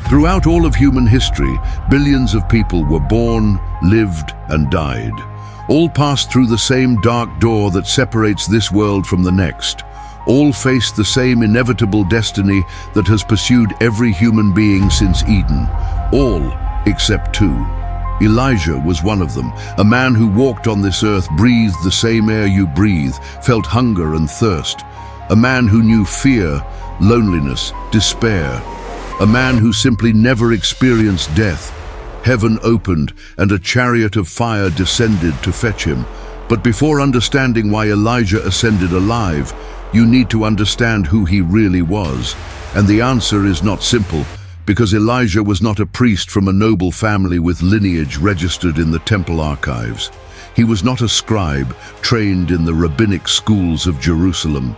Throughout all of human history, billions of people were born, lived, and died. All passed through the same dark door that separates this world from the next. All faced the same inevitable destiny that has pursued every human being since Eden. All except two. Elijah was one of them, a man who walked on this earth, breathed the same air you breathe, felt hunger and thirst. A man who knew fear, loneliness, despair. A man who simply never experienced death. Heaven opened and a chariot of fire descended to fetch him. But before understanding why Elijah ascended alive, you need to understand who he really was. And the answer is not simple, because Elijah was not a priest from a noble family with lineage registered in the temple archives. He was not a scribe trained in the rabbinic schools of Jerusalem.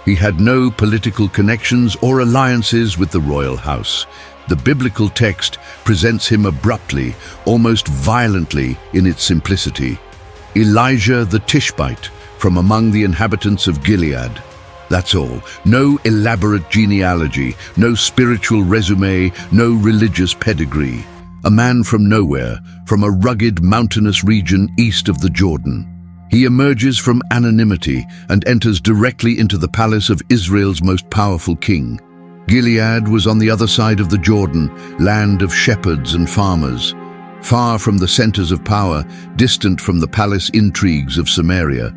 He had no political connections or alliances with the royal house. The biblical text presents him abruptly, almost violently in its simplicity. Elijah the Tishbite, from among the inhabitants of Gilead. That's all. No elaborate genealogy, no spiritual resume, no religious pedigree. A man from nowhere, from a rugged mountainous region east of the Jordan. He emerges from anonymity and enters directly into the palace of Israel's most powerful king. Gilead was on the other side of the Jordan, land of shepherds and farmers. Far from the centers of power, distant from the palace intrigues of Samaria.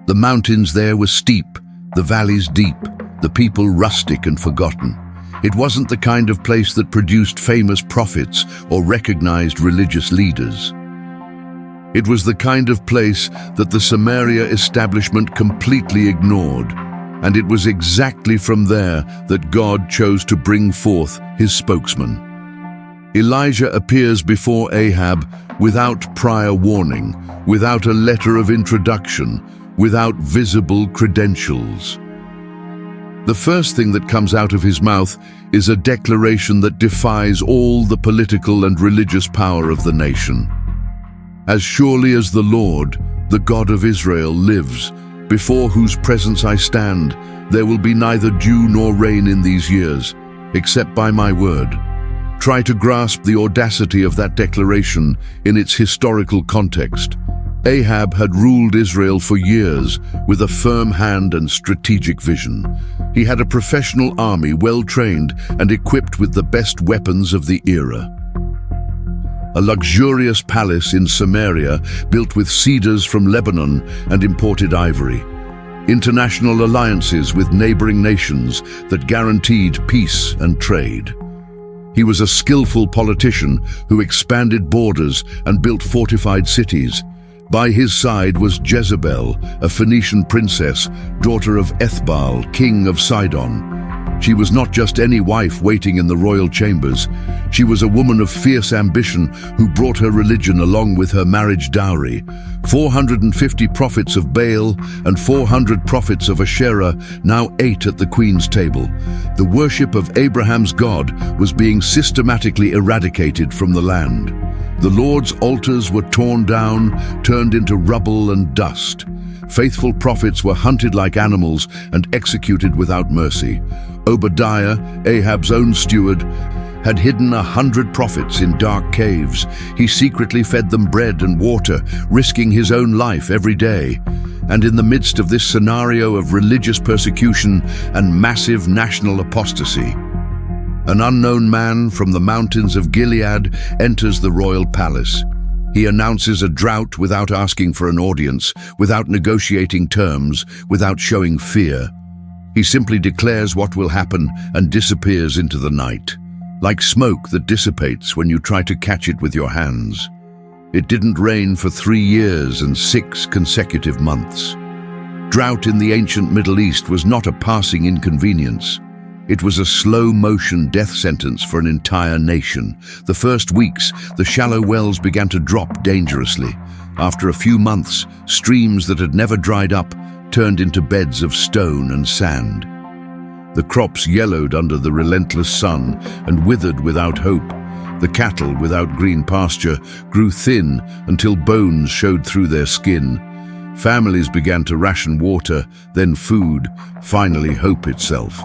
The mountains there were steep, the valleys deep, the people rustic and forgotten. It wasn't the kind of place that produced famous prophets or recognized religious leaders. It was the kind of place that the Samaria establishment completely ignored, and it was exactly from there that God chose to bring forth his spokesman. Elijah appears before Ahab without prior warning, without a letter of introduction, without visible credentials. The first thing that comes out of his mouth is a declaration that defies all the political and religious power of the nation. As surely as the Lord, the God of Israel, lives, before whose presence I stand, there will be neither dew nor rain in these years, except by my word. Try to grasp the audacity of that declaration in its historical context. Ahab had ruled Israel for years with a firm hand and strategic vision. He had a professional army well-trained and equipped with the best weapons of the era. A luxurious palace in Samaria built with cedars from Lebanon and imported ivory. International alliances with neighboring nations that guaranteed peace and trade. He was a skillful politician who expanded borders and built fortified cities. By his side was Jezebel, a Phoenician princess, daughter of Ethbaal, king of Sidon. She was not just any wife waiting in the royal chambers. She was a woman of fierce ambition who brought her religion along with her marriage dowry. 450 prophets of Baal and 400 prophets of Asherah now ate at the queen's table. The worship of Abraham's God was being systematically eradicated from the land. The Lord's altars were torn down, turned into rubble and dust. Faithful prophets were hunted like animals and executed without mercy. Obadiah, Ahab's own steward, had hidden 100 prophets in dark caves. He secretly fed them bread and water, risking his own life every day. And in the midst of this scenario of religious persecution and massive national apostasy, an unknown man from the mountains of Gilead enters the royal palace. He announces a drought without asking for an audience, without negotiating terms, without showing fear. He simply declares what will happen and disappears into the night, like smoke that dissipates when you try to catch it with your hands. It didn't rain for 3 years and 6 consecutive months. Drought in the ancient Middle East was not a passing inconvenience. It was a slow-motion death sentence for an entire nation. The first weeks, the shallow wells began to drop dangerously. After a few months, streams that had never dried up turned into beds of stone and sand. The crops yellowed under the relentless sun and withered without hope. The cattle, without green pasture, grew thin until bones showed through their skin. Families began to ration water, then food, finally hope itself.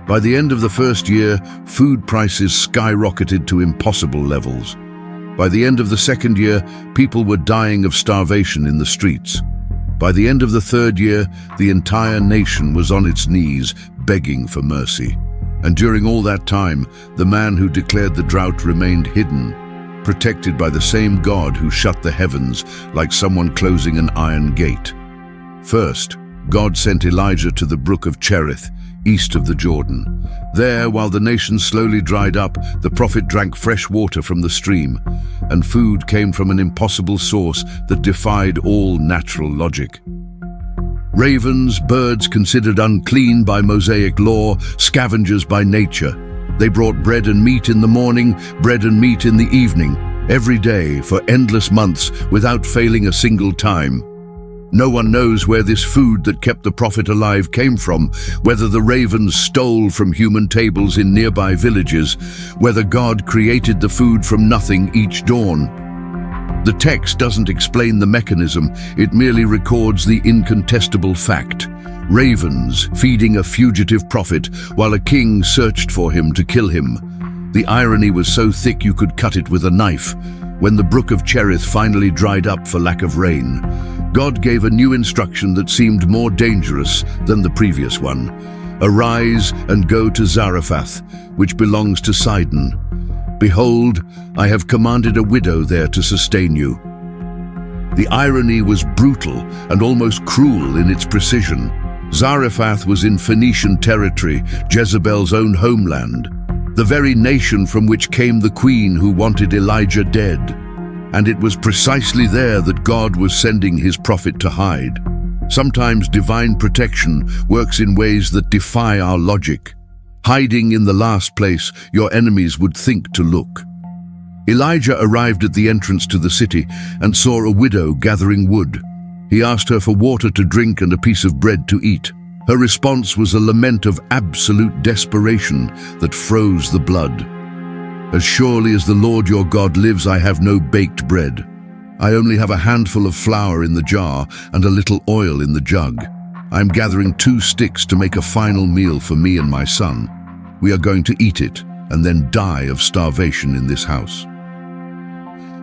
By the end of the first year, food prices skyrocketed to impossible levels. By the end of the second year, people were dying of starvation in the streets. By the end of the third year, the entire nation was on its knees, begging for mercy. And during all that time, the man who declared the drought remained hidden, protected by the same God who shut the heavens like someone closing an iron gate. First, God sent Elijah to the brook of Cherith, east of the Jordan. There, while the nation slowly dried up, the prophet drank fresh water from the stream, and food came from an impossible source that defied all natural logic. Ravens, birds considered unclean by Mosaic law, scavengers by nature. They brought bread and meat in the morning, bread and meat in the evening, every day for endless months without failing a single time. No one knows where this food that kept the prophet alive came from, whether the ravens stole from human tables in nearby villages, whether God created the food from nothing each dawn. The text doesn't explain the mechanism, it merely records the incontestable fact. Ravens feeding a fugitive prophet while a king searched for him to kill him. The irony was so thick you could cut it with a knife. When the brook of Cherith finally dried up for lack of rain, God gave a new instruction that seemed more dangerous than the previous one. Arise and go to Zarephath, which belongs to Sidon. Behold, I have commanded a widow there to sustain you. The irony was brutal and almost cruel in its precision. Zarephath was in Phoenician territory, Jezebel's own homeland, the very nation from which came the queen who wanted Elijah dead. And it was precisely there that God was sending his prophet to hide. Sometimes divine protection works in ways that defy our logic. Hiding in the last place your enemies would think to look. Elijah arrived at the entrance to the city and saw a widow gathering wood. He asked her for water to drink and a piece of bread to eat. Her response was a lament of absolute desperation that froze the blood. As surely as the Lord your God lives, I have no baked bread. I only have a handful of flour in the jar and a little oil in the jug. I am gathering 2 sticks to make a final meal for me and my son. We are going to eat it and then die of starvation in this house.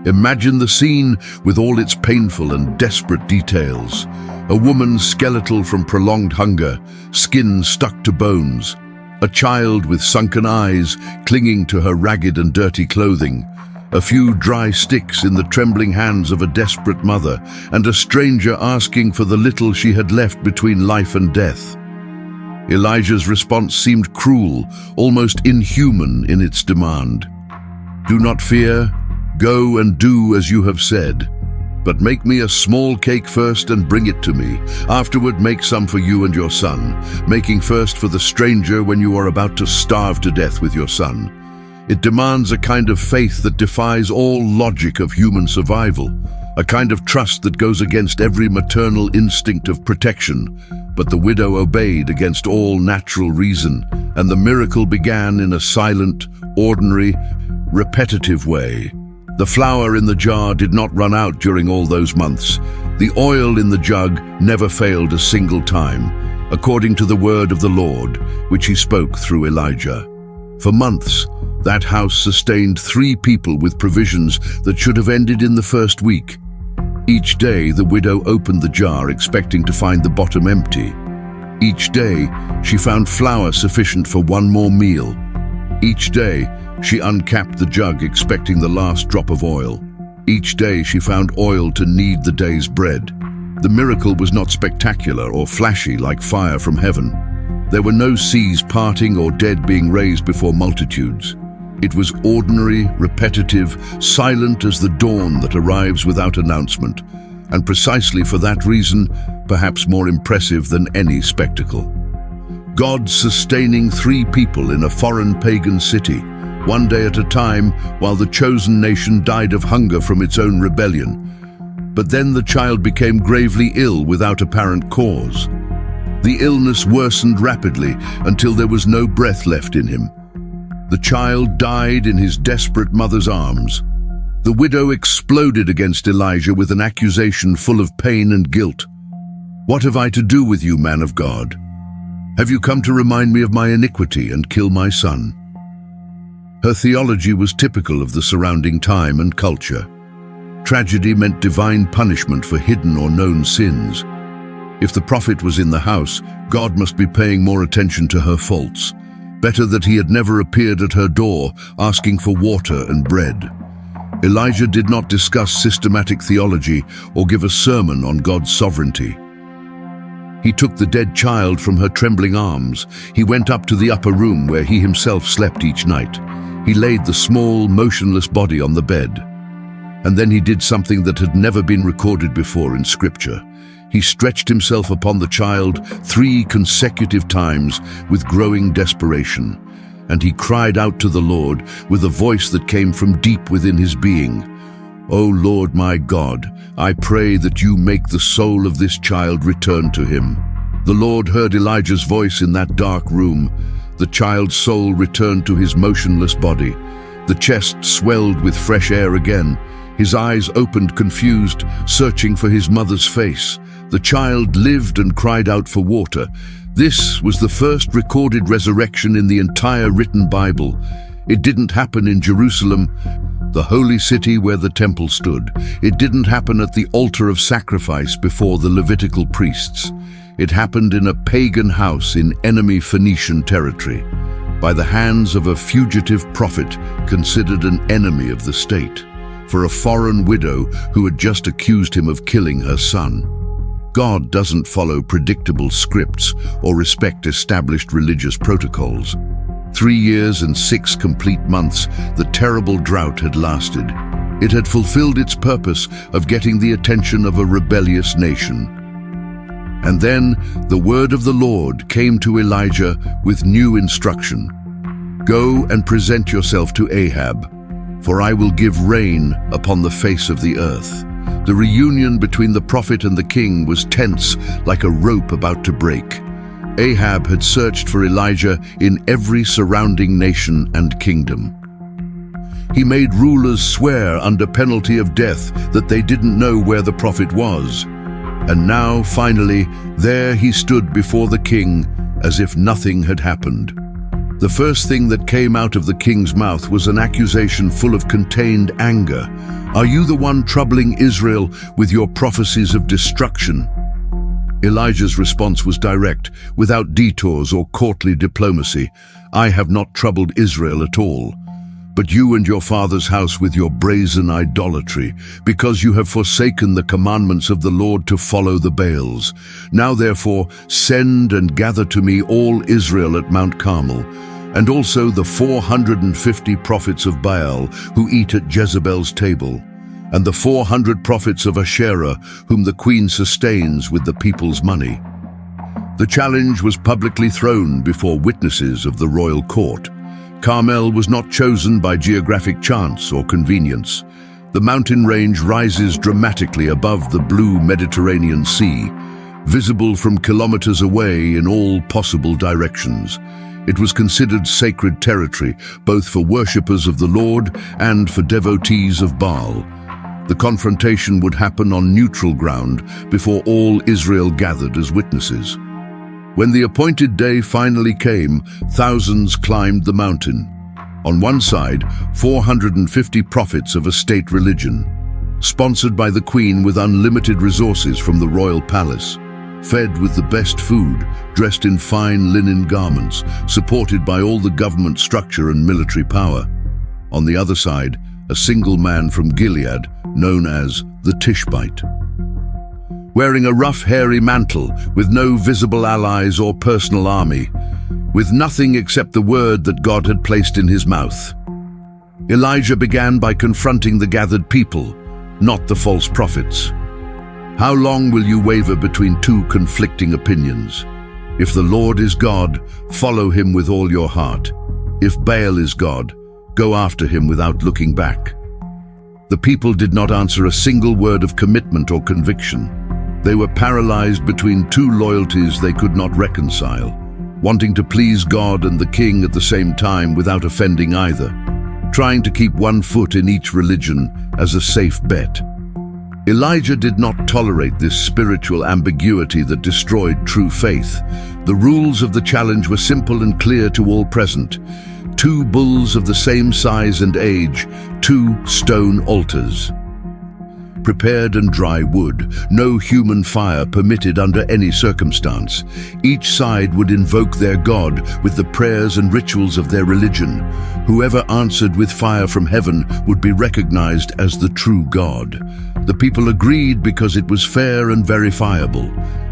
Imagine the scene with all its painful and desperate details. A woman skeletal from prolonged hunger, skin stuck to bones. A child with sunken eyes clinging to her ragged and dirty clothing. A few dry sticks in the trembling hands of a desperate mother, and a stranger asking for the little she had left between life and death. Elijah's response seemed cruel, almost inhuman in its demand. Do not fear, go and do as you have said. But make me a small cake first and bring it to me. Afterward make some for you and your son, making first for the stranger when you are about to starve to death with your son. It demands a kind of faith that defies all logic of human survival, a kind of trust that goes against every maternal instinct of protection. But the widow obeyed against all natural reason, and the miracle began in a silent, ordinary, repetitive way. The flour in the jar did not run out during all those months. The oil in the jug never failed a single time, according to the word of the Lord, which he spoke through Elijah. For months, that house sustained 3 people with provisions that should have ended in the first week. Each day, the widow opened the jar expecting to find the bottom empty. Each day, she found flour sufficient for 1 more meal. Each day, she uncapped the jug expecting the last drop of oil. Each day, she found oil to knead the day's bread. The miracle was not spectacular or flashy like fire from heaven. There were no seas parting or dead being raised before multitudes. It was ordinary, repetitive, silent as the dawn that arrives without announcement, and precisely for that reason, perhaps more impressive than any spectacle. God sustaining 3 people in a foreign pagan city, one day at a time, while the chosen nation died of hunger from its own rebellion. But then the child became gravely ill without apparent cause. The illness worsened rapidly until there was no breath left in him. The child died in his desperate mother's arms. The widow exploded against Elijah with an accusation full of pain and guilt. "What have I to do with you, man of God?" Have you come to remind me of my iniquity and kill my son?" Her theology was typical of the surrounding time and culture. Tragedy meant divine punishment for hidden or known sins. If the prophet was in the house, God must be paying more attention to her faults. Better that he had never appeared at her door, asking for water and bread. Elijah did not discuss systematic theology or give a sermon on God's sovereignty. He took the dead child from her trembling arms. He went up to the upper room where he himself slept each night. He laid the small, motionless body on the bed. And then he did something that had never been recorded before in Scripture. He stretched himself upon the child 3 consecutive times with growing desperation. And he cried out to the Lord with a voice that came from deep within his being. "O Lord my God, I pray that you make the soul of this child return to him." The Lord heard Elijah's voice in that dark room. The child's soul returned to his motionless body. The chest swelled with fresh air again. His eyes opened confused, searching for his mother's face. The child lived and cried out for water. This was the first recorded resurrection in the entire written Bible. It didn't happen in Jerusalem, the holy city where the temple stood. It didn't happen at the altar of sacrifice before the Levitical priests. It happened in a pagan house in enemy Phoenician territory, by the hands of a fugitive prophet considered an enemy of the state, for a foreign widow who had just accused him of killing her son. God doesn't follow predictable scripts or respect established religious protocols. 3 years and 6 complete months, the terrible drought had lasted. It had fulfilled its purpose of getting the attention of a rebellious nation. And then the word of the Lord came to Elijah with new instruction. "Go and present yourself to Ahab, for I will give rain upon the face of the earth." The reunion between the prophet and the king was tense, like a rope about to break. Ahab had searched for Elijah in every surrounding nation and kingdom. He made rulers swear under penalty of death that they didn't know where the prophet was. And now, finally, there he stood before the king as if nothing had happened. The first thing that came out of the king's mouth was an accusation full of contained anger. "Are you the one troubling Israel with your prophecies of destruction?" Elijah's response was direct, without detours or courtly diplomacy. "I have not troubled Israel at all. But you and your father's house with your brazen idolatry, because you have forsaken the commandments of the Lord to follow the Baals. Now therefore send and gather to me all Israel at Mount Carmel, and also the 450 prophets of Baal who eat at Jezebel's table, and the 400 prophets of Asherah whom the queen sustains with the people's money." The challenge was publicly thrown before witnesses of the royal court. Carmel was not chosen by geographic chance or convenience. The mountain range rises dramatically above the blue Mediterranean Sea, visible from kilometers away in all possible directions. It was considered sacred territory, both for worshippers of the Lord and for devotees of Baal. The confrontation would happen on neutral ground before all Israel gathered as witnesses. When the appointed day finally came, thousands climbed the mountain. On one side, 450 prophets of a state religion, sponsored by the queen with unlimited resources from the royal palace, fed with the best food, dressed in fine linen garments, supported by all the government structure and military power. On the other side, a single man from Gilead, known as the Tishbite, wearing a rough, hairy mantle, with no visible allies or personal army, with nothing except the word that God had placed in his mouth. Elijah began by confronting the gathered people, not the false prophets. "How long will you waver between 2 conflicting opinions? If the Lord is God, follow him with all your heart. If Baal is God, go after him without looking back." The people did not answer a single word of commitment or conviction. They were paralyzed between 2 loyalties they could not reconcile, wanting to please God and the king at the same time without offending either, trying to keep one foot in each religion as a safe bet. Elijah did not tolerate this spiritual ambiguity that destroyed true faith. The rules of the challenge were simple and clear to all present. 2 bulls of the same size and age, 2 stone altars. Prepared and dry wood, no human fire permitted under any circumstance. Each side would invoke their god with the prayers and rituals of their religion. Whoever answered with fire from heaven would be recognized as the true God. The people agreed because it was fair and verifiable.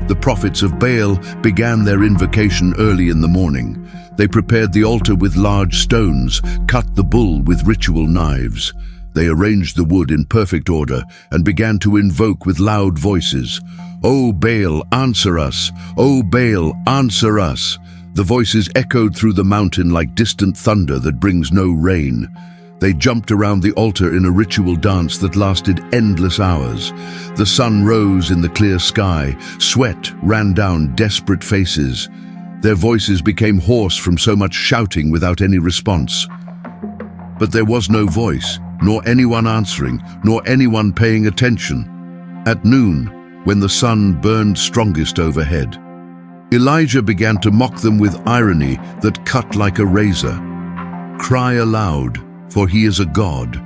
The prophets of Baal began their invocation early in the morning. They prepared the altar with large stones, cut the bull with ritual knives. They arranged the wood in perfect order and began to invoke with loud voices. "O Baal, answer us! O Baal, answer us!" The voices echoed through the mountain like distant thunder that brings no rain. They jumped around the altar in a ritual dance that lasted endless hours. The sun rose in the clear sky. Sweat ran down desperate faces. Their voices became hoarse from so much shouting without any response. But there was no voice, nor anyone answering, nor anyone paying attention. At noon, when the sun burned strongest overhead, Elijah began to mock them with irony that cut like a razor. "Cry aloud, for he is a god.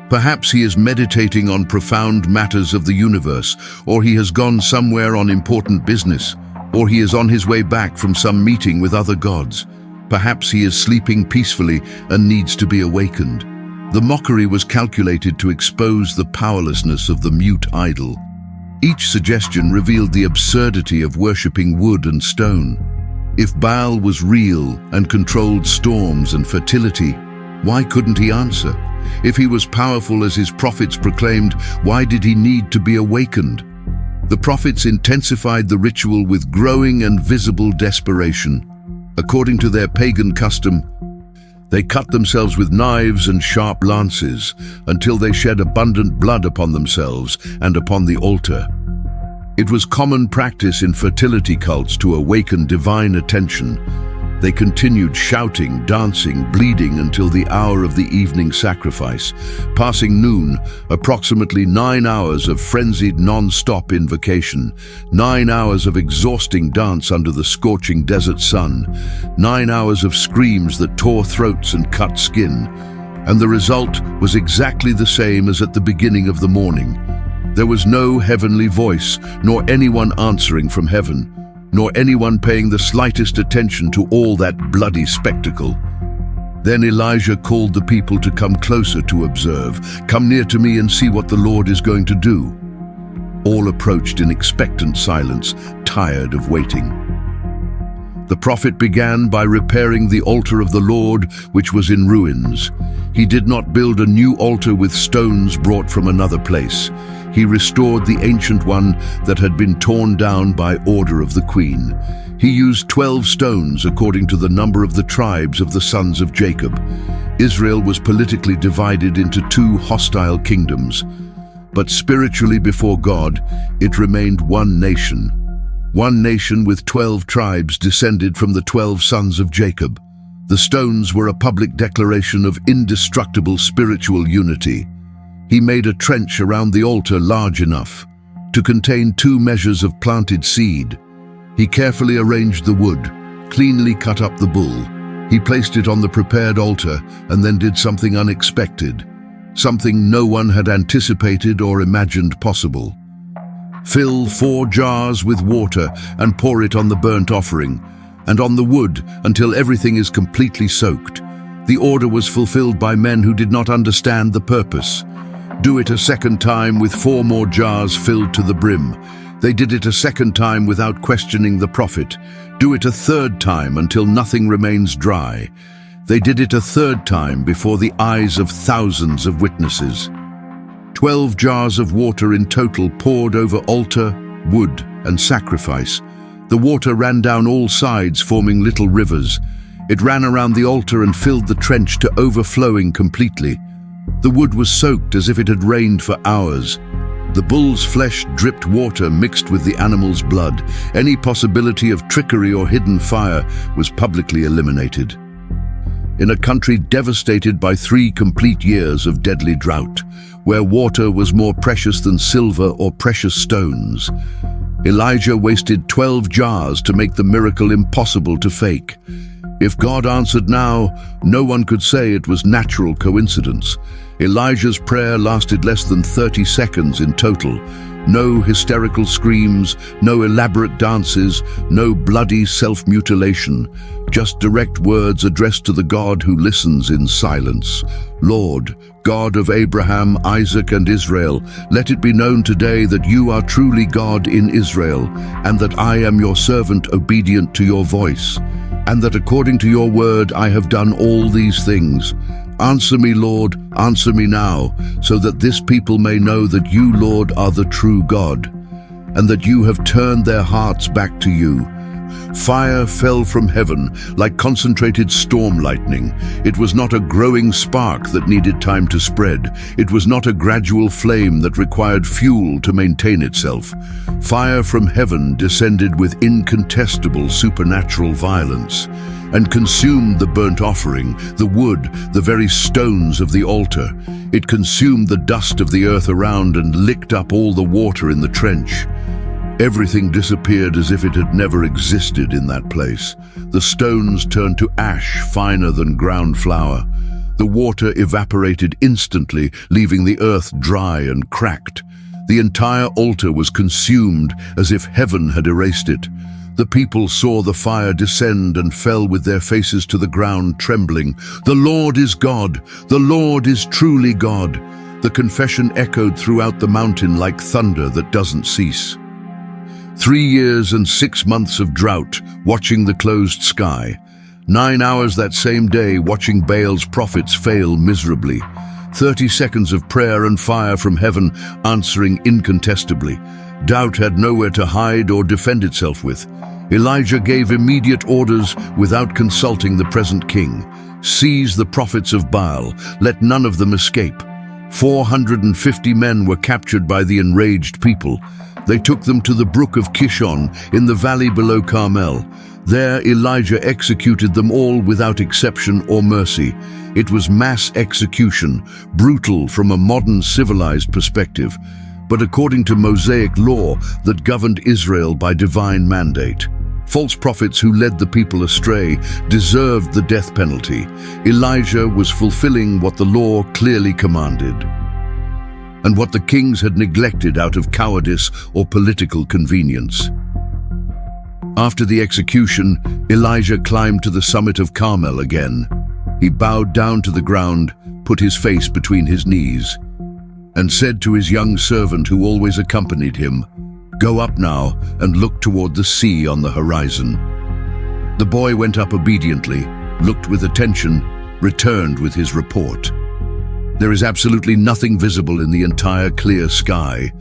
Perhaps he is meditating on profound matters of the universe, or he has gone somewhere on important business, or he is on his way back from some meeting with other gods. Perhaps he is sleeping peacefully and needs to be awakened." The mockery was calculated to expose the powerlessness of the mute idol. Each suggestion revealed the absurdity of worshipping wood and stone. If Baal was real and controlled storms and fertility, why couldn't he answer? If he was powerful as his prophets proclaimed, why did he need to be awakened? The prophets intensified the ritual with growing and visible desperation. According to their pagan custom, they cut themselves with knives and sharp lances until they shed abundant blood upon themselves and upon the altar. It was common practice in fertility cults to awaken divine attention. They continued shouting, dancing, bleeding until the hour of the evening sacrifice. Passing noon, approximately 9 hours of frenzied non-stop invocation, 9 hours of exhausting dance under the scorching desert sun, 9 hours of screams that tore throats and cut skin. And the result was exactly the same as at the beginning of the morning. There was no heavenly voice, nor anyone answering from heaven, nor anyone paying the slightest attention to all that bloody spectacle. Then Elijah called the people to come closer to observe. "Come near to me and see what the Lord is going to do." All approached in expectant silence, tired of waiting. The prophet began by repairing the altar of the Lord, which was in ruins. He did not build a new altar with stones brought from another place. He restored the ancient one that had been torn down by order of the queen. He used 12 stones according to the number of the tribes of the sons of Jacob. Israel was politically divided into 2 hostile kingdoms, but spiritually before God, it remained one nation. One nation with 12 tribes descended from the 12 sons of Jacob. The stones were a public declaration of indestructible spiritual unity. He made a trench around the altar large enough to contain 2 measures of planted seed. He carefully arranged the wood, cleanly cut up the bull. He placed it on the prepared altar and then did something unexpected, something no one had anticipated or imagined possible. Fill 4 jars with water and pour it on the burnt offering, and on the wood until everything is completely soaked. The order was fulfilled by men who did not understand the purpose. Do it a second time with 4 more jars filled to the brim. They did it a second time without questioning the prophet. Do it a third time until nothing remains dry. They did it a third time before the eyes of thousands of witnesses. 12 jars of water in total poured over altar, wood, and sacrifice. The water ran down all sides, forming little rivers. It ran around the altar and filled the trench to overflowing completely. The wood was soaked as if it had rained for hours. The bull's flesh dripped water mixed with the animal's blood. Any possibility of trickery or hidden fire was publicly eliminated. in a country devastated by 3 complete years of deadly drought, where water was more precious than silver or precious stones. Elijah wasted 12 jars to make the miracle impossible to fake. If God answered now, no one could say it was natural coincidence. Elijah's prayer lasted less than 30 seconds in total. No hysterical screams, no elaborate dances, no bloody self-mutilation, just direct words addressed to the God who listens in silence. Lord, God of Abraham, Isaac, and Israel, let it be known today that you are truly God in Israel, and that I am your servant obedient to your voice, and that according to your word I have done all these things. Answer me, Lord, answer me now, so that this people may know that you, Lord, are the true God, and that you have turned their hearts back to you. Fire fell from heaven like concentrated storm lightning. It was not a growing spark that needed time to spread. It was not a gradual flame that required fuel to maintain itself. Fire from heaven descended with incontestable supernatural violence and consumed the burnt offering, the wood, the very stones of the altar. It consumed the dust of the earth around and licked up all the water in the trench. Everything disappeared as if it had never existed in that place. The stones turned to ash finer than ground flour. The water evaporated instantly, leaving the earth dry and cracked. The entire altar was consumed as if heaven had erased it. The people saw the fire descend and fell with their faces to the ground, trembling. The Lord is God. The Lord is truly God. The confession echoed throughout the mountain like thunder that doesn't cease. 3 years and 6 months of drought, watching the closed sky. 9 hours that same day, watching Baal's prophets fail miserably. 30 seconds of prayer and fire from heaven, answering incontestably. Doubt had nowhere to hide or defend itself with. Elijah gave immediate orders without consulting the present king. Seize the prophets of Baal, let none of them escape. 450 men were captured by the enraged people. They took them to the brook of Kishon in the valley below Carmel. There Elijah executed them all without exception or mercy. It was mass execution, brutal from a modern civilized perspective, but according to Mosaic law that governed Israel by divine mandate. False prophets who led the people astray deserved the death penalty. Elijah was fulfilling what the law clearly commanded, and what the kings had neglected out of cowardice or political convenience. After the execution, Elijah climbed to the summit of Carmel again. He bowed down to the ground, put his face between his knees, and said to his young servant who always accompanied him, "Go up now and look toward the sea on the horizon." The boy went up obediently, looked with attention, returned with his report. There is absolutely nothing visible in the entire clear sky.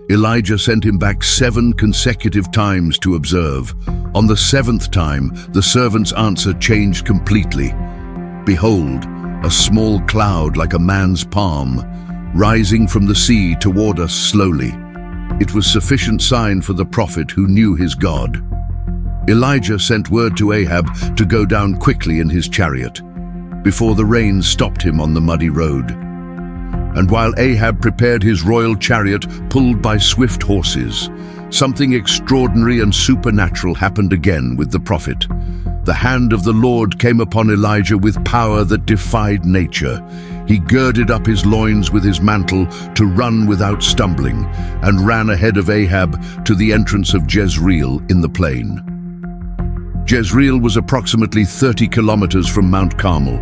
Elijah sent him back 7 consecutive times to observe. On the 7th time, the servant's answer changed completely. Behold, a small cloud like a man's palm, rising from the sea toward us slowly. It was sufficient sign for the prophet who knew his God. Elijah sent word to Ahab to go down quickly in his chariot, before the rain stopped him on the muddy road. And while Ahab prepared his royal chariot pulled by swift horses, something extraordinary and supernatural happened again with the prophet. The hand of the Lord came upon Elijah with power that defied nature. He girded up his loins with his mantle to run without stumbling, and ran ahead of Ahab to the entrance of Jezreel in the plain. Jezreel was approximately 30 kilometers from Mount Carmel.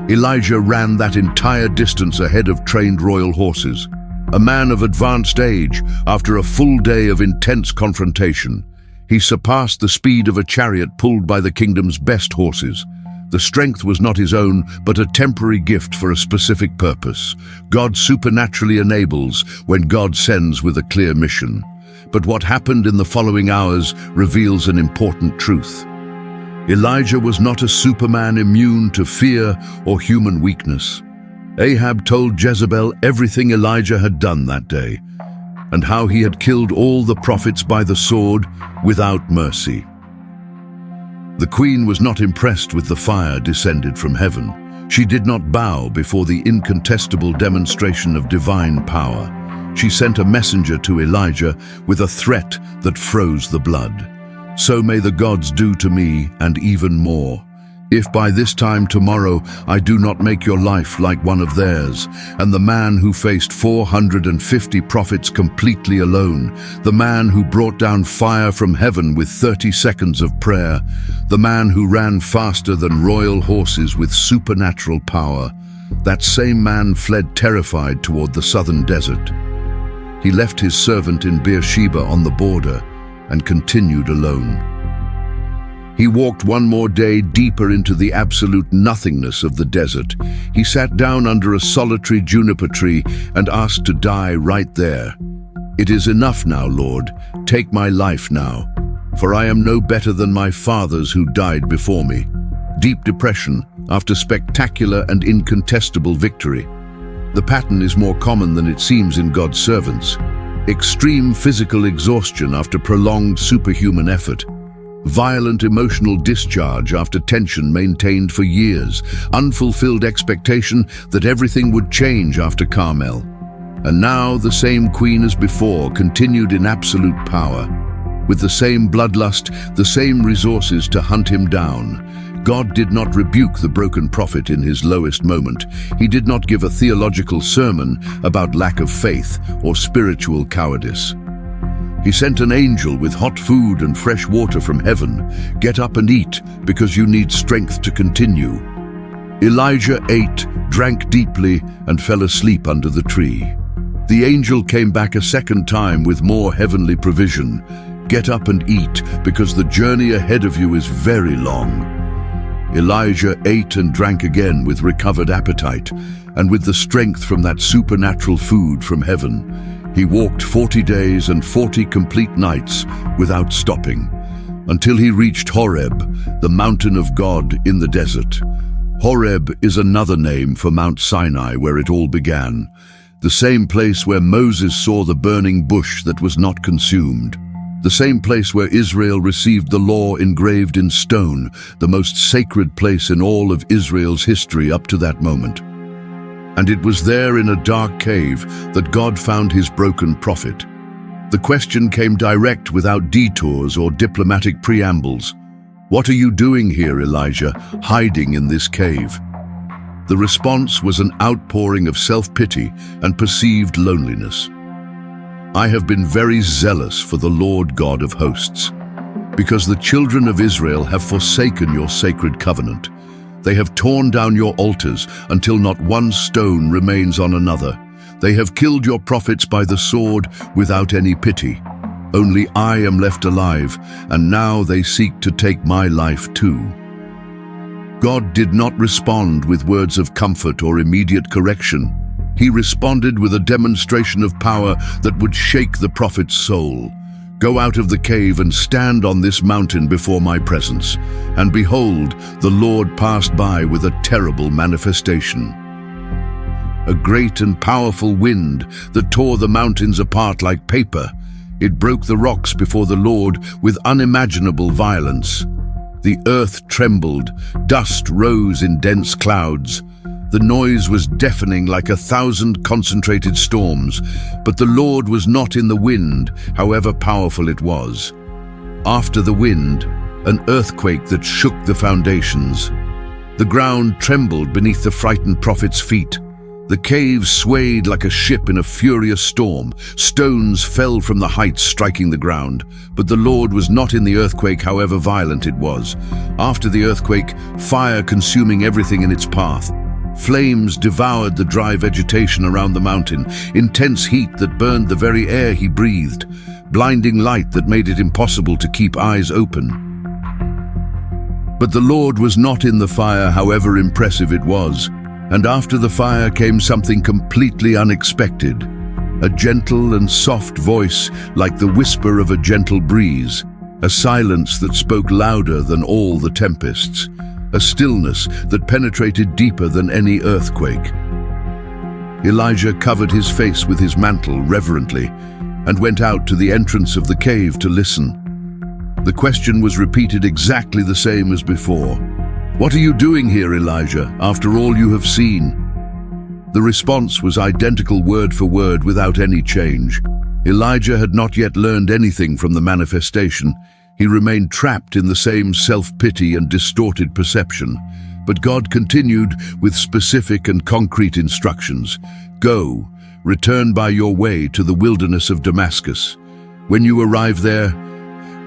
Elijah ran that entire distance ahead of trained royal horses. A man of advanced age, after a full day of intense confrontation, he surpassed the speed of a chariot pulled by the kingdom's best horses. The strength was not his own, but a temporary gift for a specific purpose. God supernaturally enables when God sends with a clear mission. But what happened in the following hours reveals an important truth. Elijah was not a superman immune to fear or human weakness. Ahab told Jezebel everything Elijah had done that day, and how he had killed all the prophets by the sword without mercy. The queen was not impressed with the fire descended from heaven. She did not bow before the incontestable demonstration of divine power. She sent a messenger to Elijah with a threat that froze the blood. So may the gods do to me, and even more, if by this time tomorrow I do not make your life like one of theirs. And the man who faced 450 prophets completely alone, the man who brought down fire from heaven with 30 seconds of prayer, the man who ran faster than royal horses with supernatural power, that same man fled terrified toward the southern desert. He left his servant in Beersheba on the border and continued alone. He walked one more day deeper into the absolute nothingness of the desert. He sat down under a solitary juniper tree and asked to die right there. "It is enough now, Lord. Take my life now, for I am no better than my fathers who died before me." Deep depression after spectacular and incontestable victory. The pattern is more common than it seems in God's servants. Extreme physical exhaustion after prolonged superhuman effort. Violent emotional discharge after tension maintained for years. Unfulfilled expectation that everything would change after Carmel. And now the same queen as before continued in absolute power. With the same bloodlust, the same resources to hunt him down. God did not rebuke the broken prophet in his lowest moment. He did not give a theological sermon about lack of faith or spiritual cowardice. He sent an angel with hot food and fresh water from heaven. "Get up and eat, because you need strength to continue." Elijah ate, drank deeply, and fell asleep under the tree. The angel came back a second time with more heavenly provision. "Get up and eat, because the journey ahead of you is very long." Elijah ate and drank again with recovered appetite, and with the strength from that supernatural food from heaven. He walked 40 days and 40 complete nights without stopping, until he reached Horeb, the mountain of God in the desert. Horeb is another name for Mount Sinai, where it all began, the same place where Moses saw the burning bush that was not consumed, the same place where Israel received the law engraved in stone, the most sacred place in all of Israel's history up to that moment. And it was there in a dark cave that God found his broken prophet. The question came direct without detours or diplomatic preambles. "What are you doing here, Elijah, hiding in this cave?" The response was an outpouring of self-pity and perceived loneliness. "I have been very zealous for the Lord God of hosts, because the children of Israel have forsaken your sacred covenant. They have torn down your altars until not one stone remains on another. They have killed your prophets by the sword without any pity. Only I am left alive, and now they seek to take my life too." God did not respond with words of comfort or immediate correction. He responded with a demonstration of power that would shake the prophet's soul. "Go out of the cave and stand on this mountain before my presence." And behold, the Lord passed by with a terrible manifestation. A great and powerful wind that tore the mountains apart like paper. It broke the rocks before the Lord with unimaginable violence. The earth trembled, dust rose in dense clouds. The noise was deafening like 1,000 concentrated storms, but the Lord was not in the wind, however powerful it was. After the wind, an earthquake that shook the foundations. The ground trembled beneath the frightened prophet's feet. The cave swayed like a ship in a furious storm. Stones fell from the heights, striking the ground. But the Lord was not in the earthquake, however violent it was. After the earthquake, fire consuming everything in its path. Flames devoured the dry vegetation around the mountain, intense heat that burned the very air he breathed, blinding light that made it impossible to keep eyes open. But the Lord was not in the fire, however impressive it was, and after the fire came something completely unexpected, a gentle and soft voice like the whisper of a gentle breeze, a silence that spoke louder than all the tempests. A stillness that penetrated deeper than any earthquake. Elijah covered his face with his mantle reverently and went out to the entrance of the cave to listen. The question was repeated exactly the same as before. "What are you doing here, Elijah, after all you have seen?" The response was identical word for word without any change. Elijah had not yet learned anything from the manifestation. He remained trapped in the same self-pity and distorted perception. But God continued with specific and concrete instructions. "Go, return by your way to the wilderness of Damascus. When you arrive there,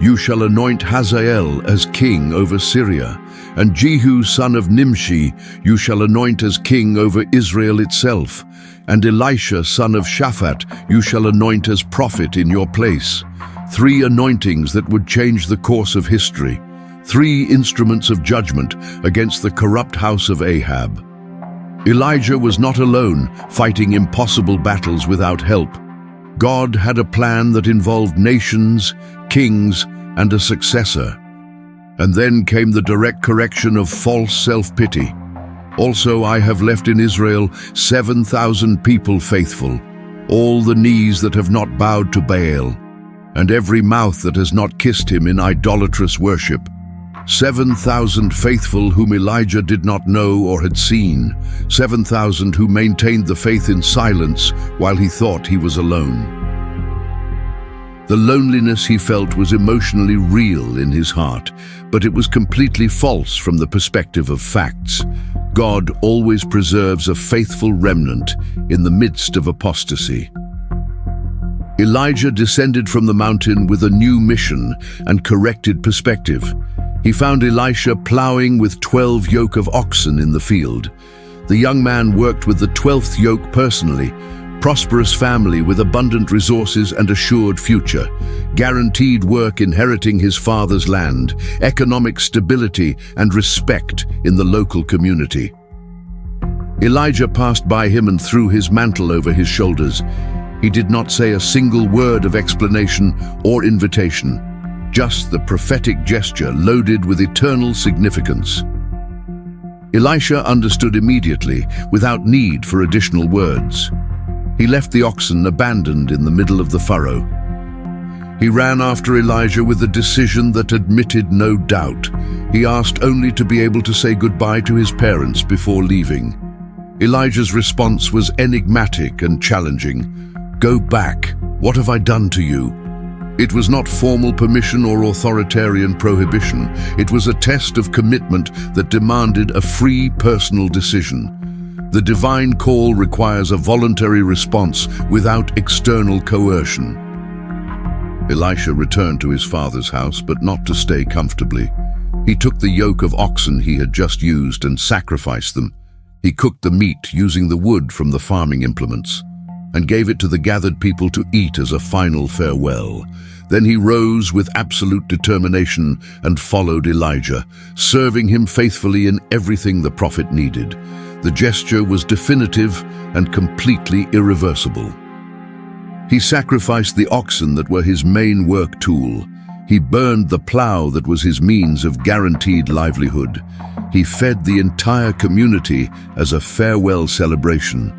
you shall anoint Hazael as king over Syria, and Jehu son of Nimshi you shall anoint as king over Israel itself, and Elisha son of Shaphat you shall anoint as prophet in your place." 3 anointings that would change the course of history. 3 instruments of judgment against the corrupt house of Ahab. Elijah was not alone, fighting impossible battles without help. God had a plan that involved nations, kings, and a successor. And then came the direct correction of false self-pity. "Also I have left in Israel 7,000 people faithful, all the knees that have not bowed to Baal, and every mouth that has not kissed him in idolatrous worship. 7,000 faithful whom Elijah did not know or had seen, 7,000 who maintained the faith in silence while he thought he was alone." The loneliness he felt was emotionally real in his heart, but it was completely false from the perspective of facts. God always preserves a faithful remnant in the midst of apostasy. Elijah descended from the mountain with a new mission and corrected perspective. He found Elisha plowing with 12 yoke of oxen in the field. The young man worked with the 12th yoke personally. Prosperous family with abundant resources and assured future. Guaranteed work inheriting his father's land. Economic stability and respect in the local community. Elijah passed by him and threw his mantle over his shoulders. He did not say a single word of explanation or invitation. Just the prophetic gesture loaded with eternal significance. Elisha understood immediately, without need for additional words. He left the oxen abandoned in the middle of the furrow. He ran after Elijah with a decision that admitted no doubt. He asked only to be able to say goodbye to his parents before leaving. Elijah's response was enigmatic and challenging. "Go back. What have I done to you?" It was not formal permission or authoritarian prohibition. It was a test of commitment that demanded a free personal decision. The divine call requires a voluntary response without external coercion. Elisha returned to his father's house, but not to stay comfortably. He took the yoke of oxen he had just used and sacrificed them. He cooked the meat using the wood from the farming implements and gave it to the gathered people to eat as a final farewell. Then he rose with absolute determination and followed Elijah, serving him faithfully in everything the prophet needed. The gesture was definitive and completely irreversible. He sacrificed the oxen that were his main work tool. He burned the plow that was his means of guaranteed livelihood. He fed the entire community as a farewell celebration.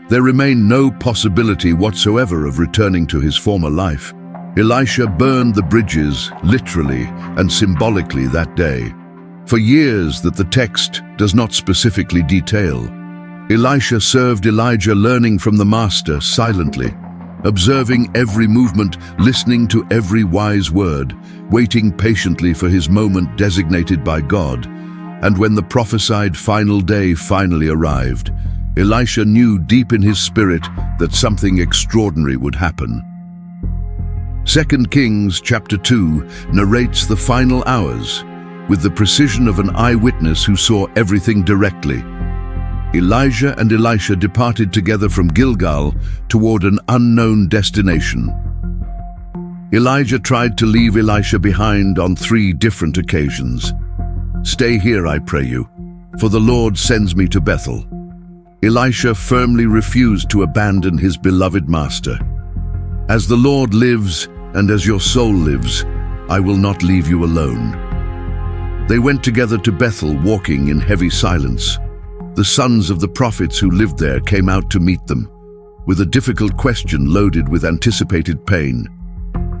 There remained no possibility whatsoever of returning to his former life. Elisha burned the bridges, literally and symbolically, that day. For years that the text does not specifically detail, Elisha served Elijah, learning from the Master silently, observing every movement, listening to every wise word, waiting patiently for his moment designated by God. And when the prophesied final day finally arrived, Elisha knew deep in his spirit that something extraordinary would happen. 2 Kings chapter 2 narrates the final hours with the precision of an eyewitness who saw everything directly. Elijah and Elisha departed together from Gilgal toward an unknown destination. Elijah tried to leave Elisha behind on 3 different occasions. "Stay here, I pray you, for the Lord sends me to Bethel." Elisha firmly refused to abandon his beloved master. "As the Lord lives and as your soul lives, I will not leave you alone." They went together to Bethel, walking in heavy silence. The sons of the prophets who lived there came out to meet them, with a difficult question loaded with anticipated pain.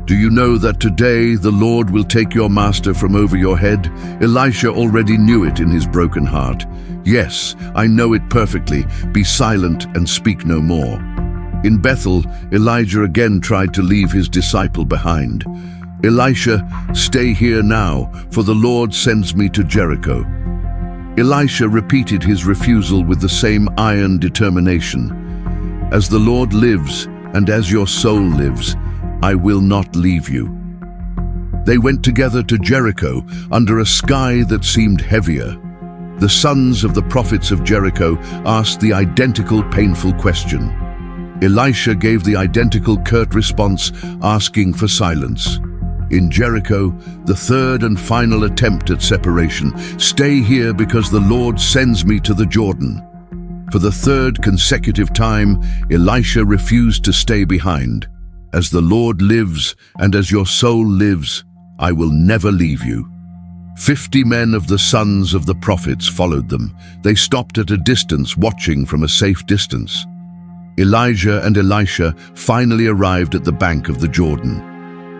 Do you know that today the Lord will take your master from over your head? Elisha already knew it in his broken heart. Yes, I know it perfectly. Be silent and speak no more. In Bethel, Elijah again tried to leave his disciple behind. Elisha, stay here now, for the Lord sends me to Jericho. Elisha repeated his refusal with the same iron determination. As the Lord lives, and as your soul lives, I will not leave you. They went together to Jericho under a sky that seemed heavier. The sons of the prophets of Jericho asked the identical painful question. Elisha gave the identical curt response, asking for silence. In Jericho, the third and final attempt at separation. Stay here because the Lord sends me to the Jordan. For the third consecutive time, Elisha refused to stay behind. As the Lord lives, and as your soul lives, I will never leave you. 50 men of the sons of the prophets followed them. They stopped at a distance, watching from a safe distance. Elijah and Elisha finally arrived at the bank of the Jordan.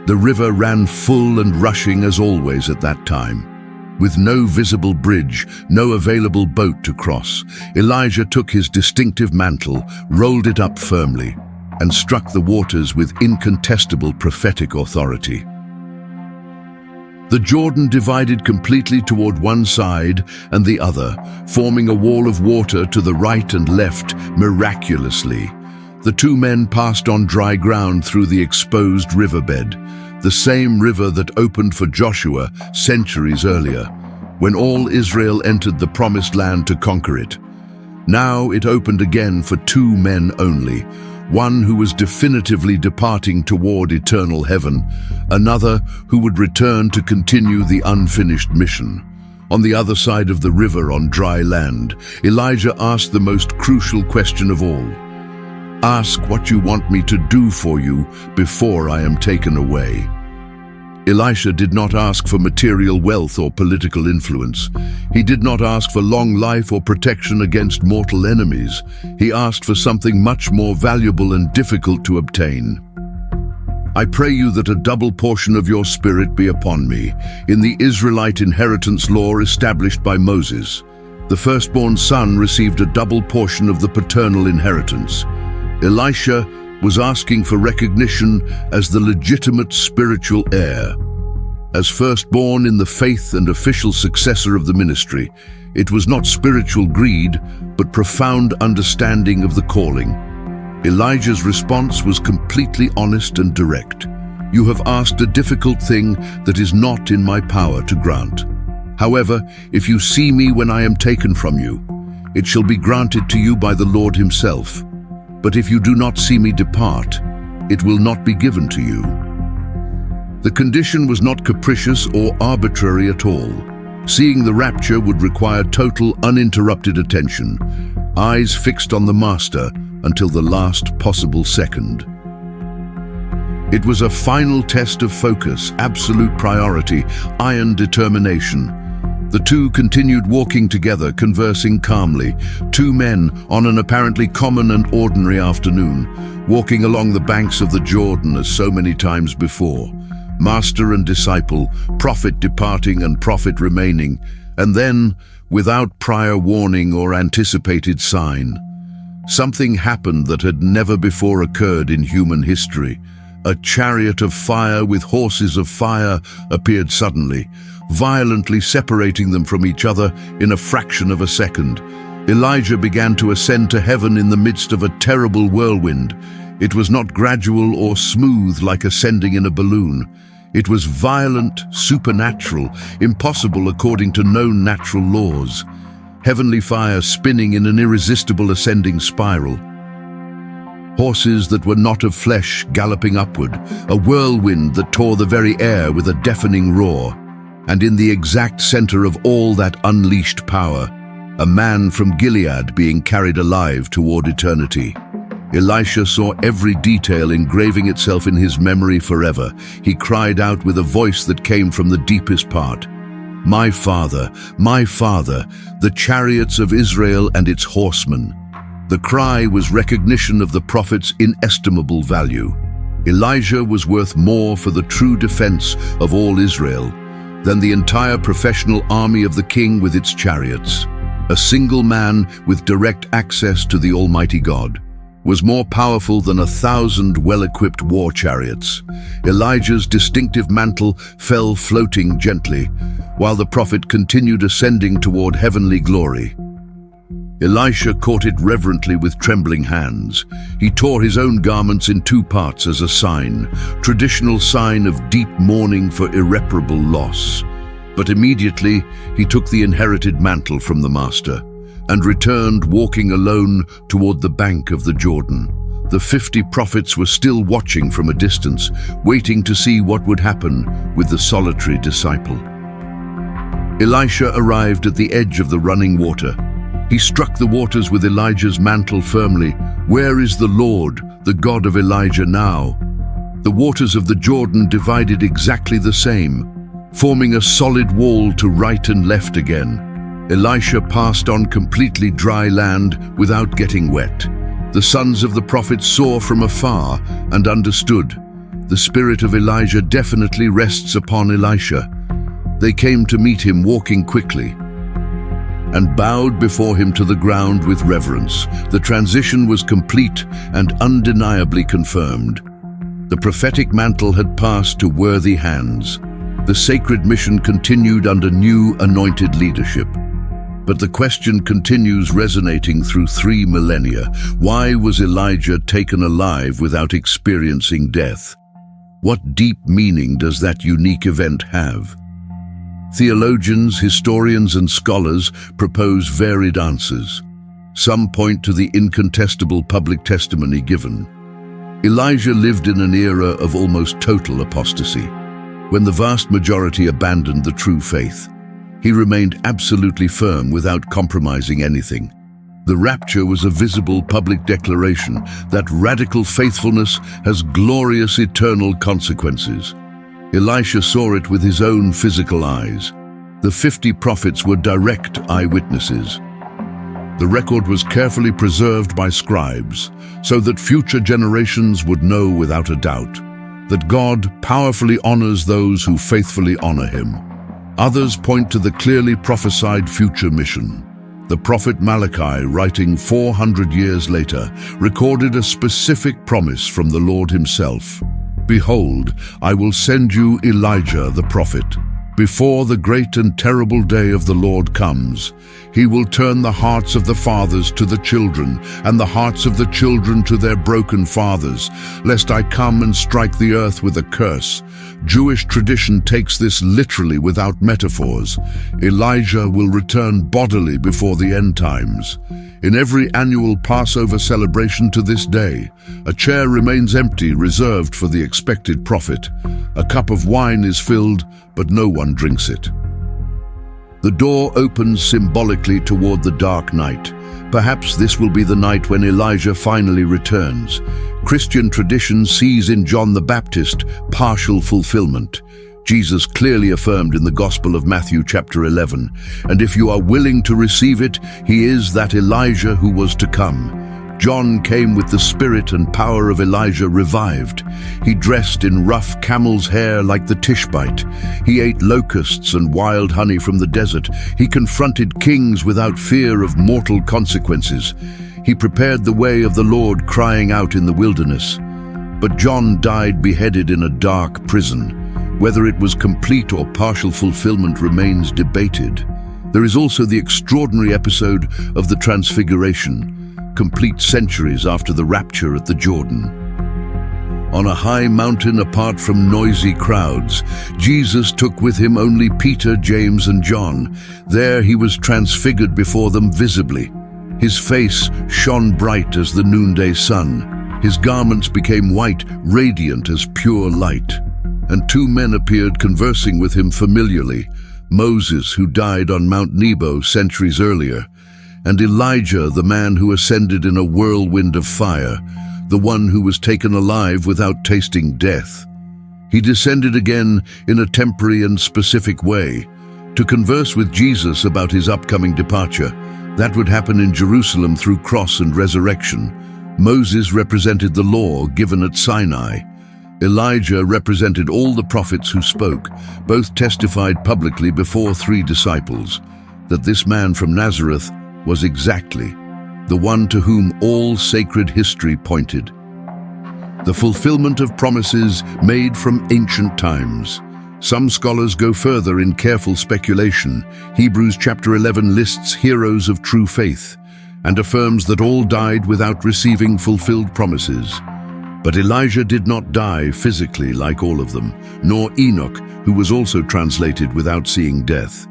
The river ran full and rushing as always at that time. With no visible bridge, no available boat to cross, Elijah took his distinctive mantle, rolled it up firmly, and struck the waters with incontestable prophetic authority. The Jordan divided completely toward one side and the other, forming a wall of water to the right and left miraculously. The two men passed on dry ground through the exposed riverbed, the same river that opened for Joshua centuries earlier, when all Israel entered the promised land to conquer it. Now it opened again for two men only, one who was definitively departing toward eternal heaven, another who would return to continue the unfinished mission. On the other side of the river on dry land, Elijah asked the most crucial question of all. Ask what you want me to do for you before I am taken away. Elisha did not ask for material wealth or political influence. He did not ask for long life or protection against mortal enemies. He asked for something much more valuable and difficult to obtain. I pray you that a double portion of your spirit be upon me, in the Israelite inheritance law established by Moses. The firstborn son received a double portion of the paternal inheritance. Elisha was asking for recognition as the legitimate spiritual heir. As firstborn in the faith and official successor of the ministry, it was not spiritual greed, but profound understanding of the calling. Elijah's response was completely honest and direct. You have asked a difficult thing that is not in my power to grant. However, if you see me when I am taken from you, it shall be granted to you by the Lord himself. But if you do not see me depart, it will not be given to you. The condition was not capricious or arbitrary at all. Seeing the rapture would require total, uninterrupted attention, eyes fixed on the Master until the last possible second. It was a final test of focus, absolute priority, iron determination. The two continued walking together, conversing calmly, two men on an apparently common and ordinary afternoon, walking along the banks of the Jordan as so many times before. Master and disciple, prophet departing and prophet remaining, and then, without prior warning or anticipated sign, something happened that had never before occurred in human history. A chariot of fire with horses of fire appeared suddenly, violently separating them from each other in a fraction of a second. Elijah began to ascend to heaven in the midst of a terrible whirlwind. It was not gradual or smooth like ascending in a balloon. It was violent, supernatural, impossible according to known natural laws. Heavenly fire spinning in an irresistible ascending spiral. Horses that were not of flesh galloping upward, a whirlwind that tore the very air with a deafening roar. And in the exact center of all that unleashed power, a man from Gilead being carried alive toward eternity. Elisha saw every detail engraving itself in his memory forever. He cried out with a voice that came from the deepest part, my Father, the chariots of Israel and its horsemen." The cry was recognition of the prophet's inestimable value. Elijah was worth more for the true defense of all Israel than the entire professional army of the king with its chariots. A single man with direct access to the Almighty God was more powerful than 1,000 well-equipped war chariots. Elijah's distinctive mantle fell floating gently, while the prophet continued ascending toward heavenly glory. Elisha caught it reverently with trembling hands. He tore his own garments in 2 parts as a sign, traditional sign of deep mourning for irreparable loss. But immediately he took the inherited mantle from the master and returned walking alone toward the bank of the Jordan. The 50 prophets were still watching from a distance, waiting to see what would happen with the solitary disciple. Elisha arrived at the edge of the running water. He struck the waters with Elijah's mantle firmly. "Where is the Lord, the God of Elijah now?" The waters of the Jordan divided exactly the same, forming a solid wall to right and left again. Elisha passed on completely dry land without getting wet. The sons of the prophets saw from afar and understood. The spirit of Elijah definitely rests upon Elisha. They came to meet him walking quickly and bowed before him to the ground with reverence. The transition was complete and undeniably confirmed. The prophetic mantle had passed to worthy hands. The sacred mission continued under new anointed leadership. But the question continues resonating through 3 millennia. Why was Elijah taken alive without experiencing death? What deep meaning does that unique event have? Theologians, historians, and scholars propose varied answers. Some point to the incontestable public testimony given. Elijah lived in an era of almost total apostasy, when the vast majority abandoned the true faith. He remained absolutely firm without compromising anything. The rapture was a visible public declaration that radical faithfulness has glorious eternal consequences. Elisha saw it with his own physical eyes. The 50 prophets were direct eyewitnesses. The record was carefully preserved by scribes so that future generations would know without a doubt that God powerfully honors those who faithfully honor him. Others point to the clearly prophesied future mission. The prophet Malachi, writing 400 years later, recorded a specific promise from the Lord himself. "Behold, I will send you Elijah the prophet. Before the great and terrible day of the Lord comes, he will turn the hearts of the fathers to the children, and the hearts of the children to their broken fathers, lest I come and strike the earth with a curse." Jewish tradition takes this literally without metaphors. Elijah will return bodily before the end times. In every annual Passover celebration to this day, a chair remains empty, reserved for the expected prophet. A cup of wine is filled, but no one drinks it. The door opens symbolically toward the dark night. Perhaps this will be the night when Elijah finally returns. Christian tradition sees in John the Baptist partial fulfillment. Jesus clearly affirmed in the Gospel of Matthew chapter 11, "And if you are willing to receive it, he is that Elijah who was to come." John came with the spirit and power of Elijah revived. He dressed in rough camel's hair like the Tishbite. He ate locusts and wild honey from the desert. He confronted kings without fear of mortal consequences. He prepared the way of the Lord, crying out in the wilderness. But John died beheaded in a dark prison. Whether it was complete or partial fulfillment remains debated. There is also the extraordinary episode of the Transfiguration, complete centuries after the rapture at the Jordan. On a high mountain apart from noisy crowds, Jesus took with him only Peter, James, and John. There he was transfigured before them visibly. His face shone bright as the noonday sun. His garments became white, radiant as pure light. And 2 men appeared conversing with him familiarly, Moses, who died on Mount Nebo centuries earlier, and Elijah, the man who ascended in a whirlwind of fire, the one who was taken alive without tasting death. He descended again in a temporary and specific way, to converse with Jesus about his upcoming departure. That would happen in Jerusalem through cross and resurrection. Moses represented the law given at Sinai. Elijah represented all the prophets who spoke. Both testified publicly before 3 disciples that this man from Nazareth was exactly the one to whom all sacred history pointed. The fulfillment of promises made from ancient times. Some scholars go further in careful speculation. Hebrews chapter 11 lists heroes of true faith and affirms that all died without receiving fulfilled promises. But Elijah did not die physically like all of them, nor Enoch, who was also translated without seeing death.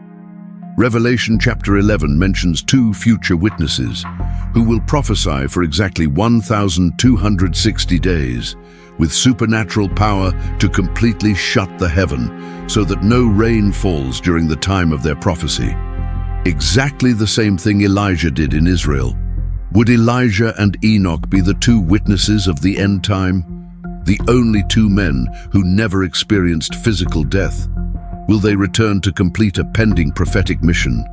Revelation chapter 11 mentions 2 future witnesses who will prophesy for exactly 1,260 days with supernatural power to completely shut the heaven so that no rain falls during the time of their prophecy. Exactly the same thing Elijah did in Israel. Would Elijah and Enoch be the 2 witnesses of the end time? The only 2 men who never experienced physical death? Will they return to complete a pending prophetic mission?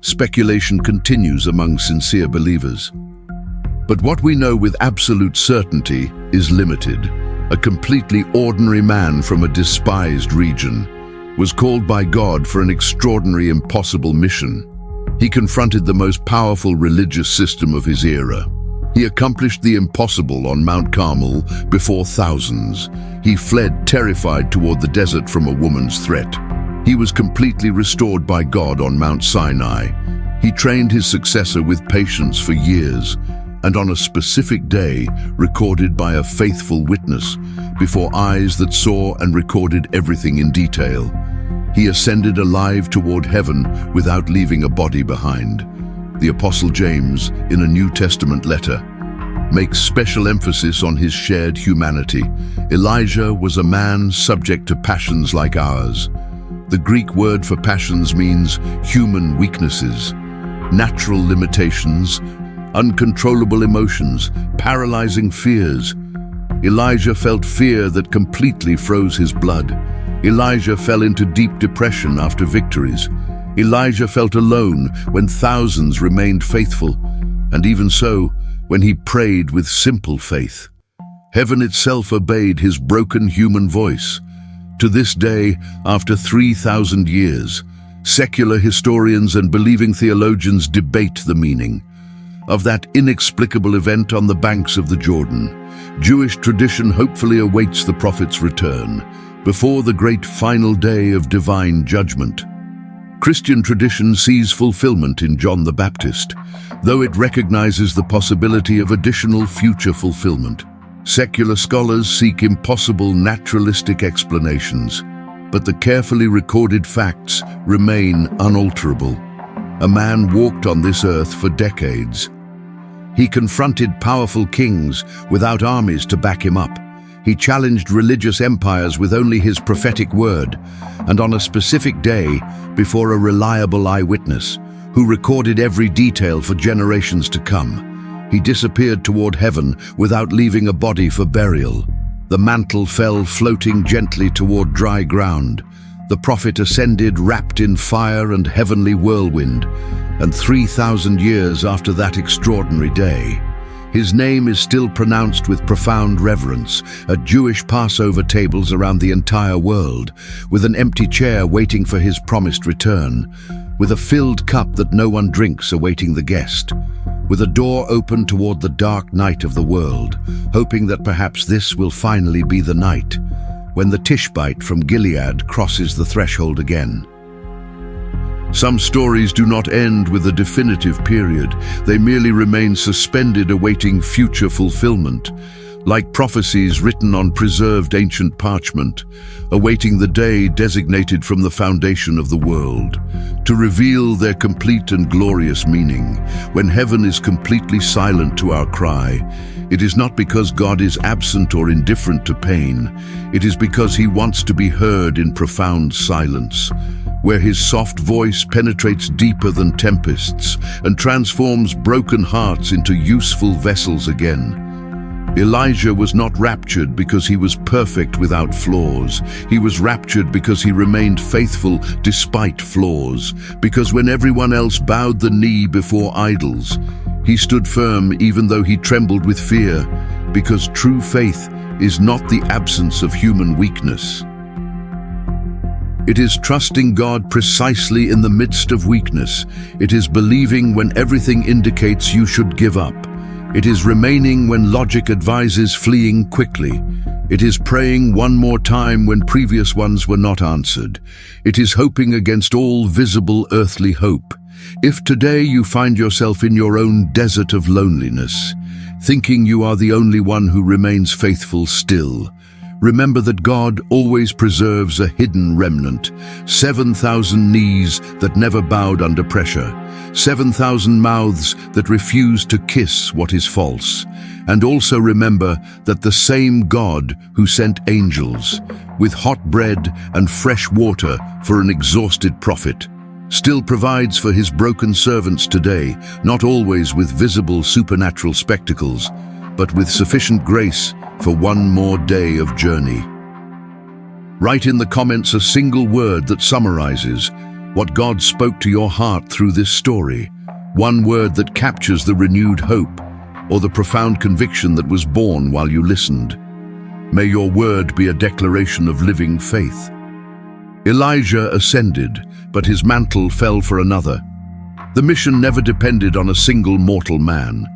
Speculation continues among sincere believers. But what we know with absolute certainty is limited. A completely ordinary man from a despised region was called by God for an extraordinary, impossible mission. He confronted the most powerful religious system of his era. He accomplished the impossible on Mount Carmel before thousands. He fled terrified toward the desert from a woman's threat. He was completely restored by God on Mount Sinai. He trained his successor with patience for years, and on a specific day, recorded by a faithful witness, before eyes that saw and recorded everything in detail. He ascended alive toward heaven without leaving a body behind. The Apostle James, in a New Testament letter, makes special emphasis on his shared humanity. Elijah was a man subject to passions like ours. The Greek word for passions means human weaknesses, natural limitations, uncontrollable emotions, paralyzing fears. Elijah felt fear that completely froze his blood. Elijah fell into deep depression after victories. Elijah felt alone when thousands remained faithful, and even so, when he prayed with simple faith. Heaven itself obeyed his broken human voice. To this day, after 3,000 years, secular historians and believing theologians debate the meaning of that inexplicable event on the banks of the Jordan. Jewish tradition hopefully awaits the prophet's return before the great final day of divine judgment. Christian tradition sees fulfillment in John the Baptist, though it recognizes the possibility of additional future fulfillment. Secular scholars seek impossible naturalistic explanations, but the carefully recorded facts remain unalterable. A man walked on this earth for decades. He confronted powerful kings without armies to back him up. He challenged religious empires with only his prophetic word, and on a specific day, before a reliable eyewitness, who recorded every detail for generations to come. He disappeared toward heaven without leaving a body for burial. The mantle fell floating gently toward dry ground. The prophet ascended wrapped in fire and heavenly whirlwind, and 3,000 years after that extraordinary day, his name is still pronounced with profound reverence at Jewish Passover tables around the entire world, with an empty chair waiting for his promised return, with a filled cup that no one drinks awaiting the guest, with a door open toward the dark night of the world, hoping that perhaps this will finally be the night when the Tishbite from Gilead crosses the threshold again. Some stories do not end with a definitive period. They merely remain suspended awaiting future fulfillment, like prophecies written on preserved ancient parchment, awaiting the day designated from the foundation of the world, to reveal their complete and glorious meaning. When heaven is completely silent to our cry, it is not because God is absent or indifferent to pain. It is because he wants to be heard in profound silence, where his soft voice penetrates deeper than tempests and transforms broken hearts into useful vessels again. Elijah was not raptured because he was perfect without flaws. He was raptured because he remained faithful despite flaws, because when everyone else bowed the knee before idols, he stood firm even though he trembled with fear. because true faith is not the absence of human weakness. It is trusting God precisely in the midst of weakness. It is believing when everything indicates you should give up. It is remaining when logic advises fleeing quickly. It is praying one more time when previous ones were not answered. It is hoping against all visible earthly hope. If today you find yourself in your own desert of loneliness, thinking you are the only one who remains faithful still, remember that God always preserves a hidden remnant, 7,000 knees that never bowed under pressure, 7,000 mouths that refuse to kiss what is false. And also remember that the same God who sent angels with hot bread and fresh water for an exhausted prophet still provides for his broken servants today, not always with visible supernatural spectacles, but with sufficient grace for one more day of journey. Write in the comments a single word that summarizes what God spoke to your heart through this story, one word that captures the renewed hope or the profound conviction that was born while you listened. May your word be a declaration of living faith. Elijah ascended, but his mantle fell for another. The mission never depended on a single mortal man.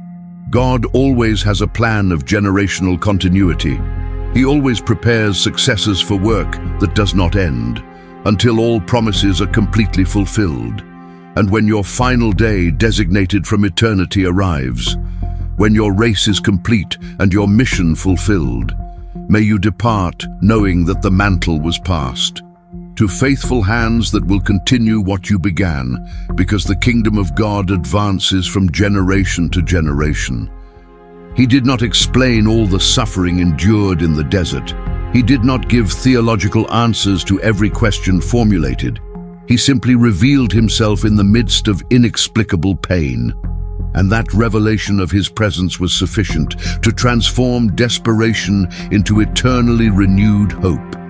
God always has a plan of generational continuity. He always prepares successors for work that does not end, until all promises are completely fulfilled. And when your final day designated from eternity arrives, when your race is complete and your mission fulfilled, may you depart knowing that the mantle was passed to faithful hands that will continue what you began, because the kingdom of God advances from generation to generation. He did not explain all the suffering endured in the desert. He did not give theological answers to every question formulated. He simply revealed himself in the midst of inexplicable pain. And that revelation of his presence was sufficient to transform desperation into eternally renewed hope.